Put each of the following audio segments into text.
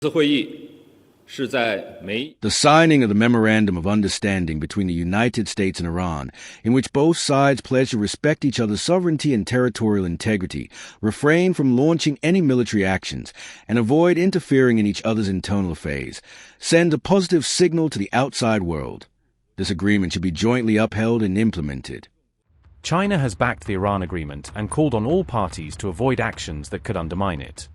The signing of the Memorandum of Understanding between the United States and Iran, in which both sides pledge to respect each other's sovereignty and territorial integrity, refrain from launching any military actions, and avoid interfering in each other's internal affairs, send a positive signal to the outside world. This agreement should be jointly upheld and implemented. China has backed the Iran agreement and called on all parties to avoid actions that could undermine it.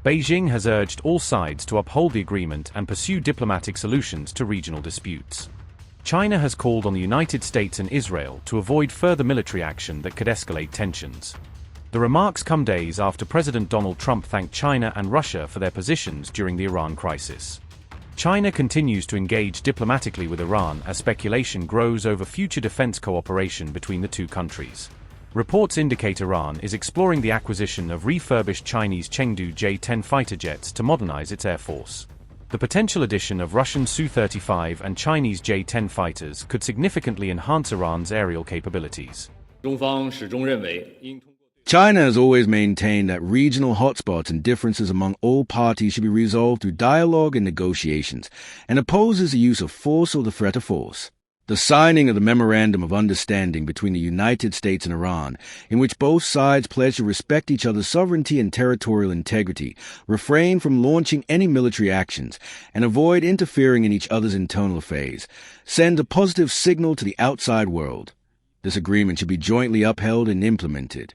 Beijing has urged all sides to uphold the agreement and pursue diplomatic solutions to regional disputes. China has called on the United States and Israel to avoid further military action that could escalate tensions. The remarks come days after President Donald Trump thanked China and Russia for their positions during the Iran crisis. China continues to engage diplomatically with Iran as speculation grows over future defense cooperation between the two countries. Reports indicate Iran is exploring the acquisition of refurbished Chinese Chengdu J-10 fighter jets to modernize its air force. The potential addition of Russian Su-35 and Chinese J-10 fighters could significantly enhance Iran's aerial capabilities. China has always maintained that regional hotspots and differences among all parties should be resolved through dialogue and negotiations, and opposes the use of force or the threat of force. The signing of the Memorandum of Understanding between the United States and Iran, in which both sides pledge to respect each other's sovereignty and territorial integrity, refrain from launching any military actions, and avoid interfering in each other's internal affairs, send a positive signal to the outside world. This agreement should be jointly upheld and implemented.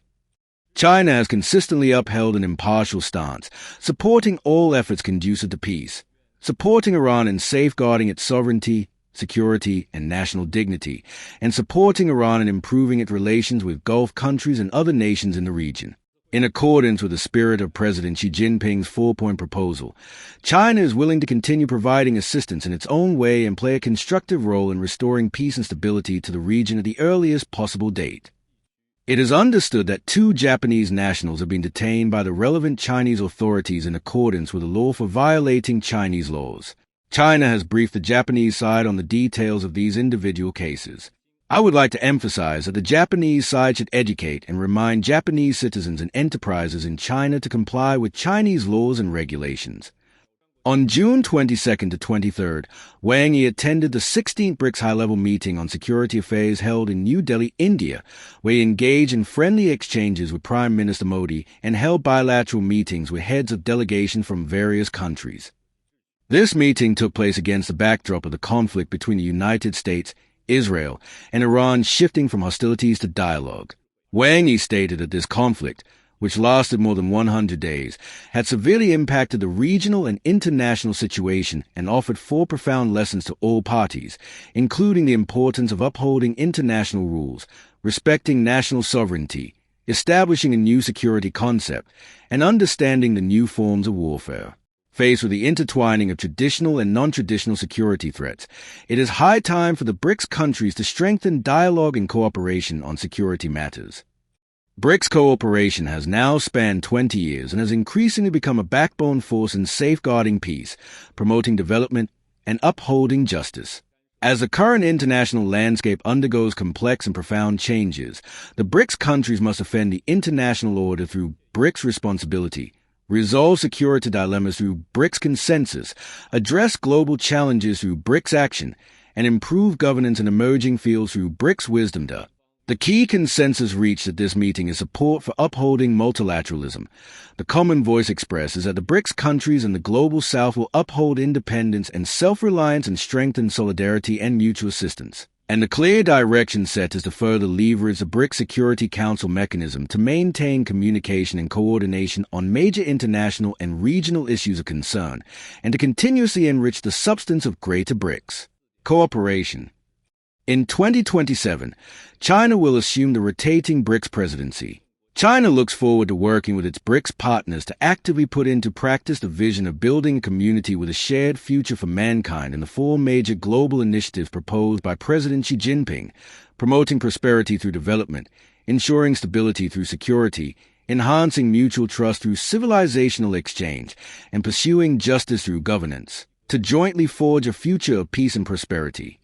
China has consistently upheld an impartial stance, supporting all efforts conducive to peace, supporting Iran in safeguarding its sovereignty, security, and national dignity, and supporting Iran in improving its relations with Gulf countries and other nations in the region. In accordance with the spirit of President Xi Jinping's four-point proposal, China is willing to continue providing assistance in its own way and play a constructive role in restoring peace and stability to the region at the earliest possible date. It is understood that 2 Japanese nationals have been detained by the relevant Chinese authorities in accordance with the law for violating Chinese laws. China has briefed the Japanese side on the details of these individual cases. I would like to emphasize that the Japanese side should educate and remind Japanese citizens and enterprises in China to comply with Chinese laws and regulations. On June 22nd to 23rd, Wang Yi attended the 16th BRICS high-level meeting on security affairs held in New Delhi, India, where he engaged in friendly exchanges with Prime Minister Modi and held bilateral meetings with heads of delegations from various countries. This meeting took place against the backdrop of the conflict between the United States, Israel, and Iran shifting from hostilities to dialogue. Wang Yi stated that this conflict, which lasted more than 100 days, had severely impacted the regional and international situation and offered 4 profound lessons to all parties, including the importance of upholding international rules, respecting national sovereignty, establishing a new security concept, and understanding the new forms of warfare. Faced with the intertwining of traditional and non-traditional security threats, it is high time for the BRICS countries to strengthen dialogue and cooperation on security matters. BRICS cooperation has now spanned 20 years and has increasingly become a backbone force in safeguarding peace, promoting development, and upholding justice. As the current international landscape undergoes complex and profound changes, the BRICS countries must defend the international order through BRICS responsibility, resolve security dilemmas through BRICS consensus, address global challenges through BRICS action, and improve governance in emerging fields through BRICS wisdom. The key consensus reached at this meeting is support for upholding multilateralism. The common voice expressed is that the BRICS countries and the Global South will uphold independence and self-reliance and strengthen solidarity and mutual assistance. And the clear direction set is to further leverage the BRICS Security Council mechanism to maintain communication and coordination on major international and regional issues of concern, and to continuously enrich the substance of Greater BRICS. Cooperation. In 2027, China will assume the rotating BRICS presidency. China looks forward to working with its BRICS partners to actively put into practice the vision of building a community with a shared future for mankind in the 4 major global initiatives proposed by President Xi Jinping, promoting prosperity through development, ensuring stability through security, enhancing mutual trust through civilizational exchange, and pursuing justice through governance, to jointly forge a future of peace and prosperity.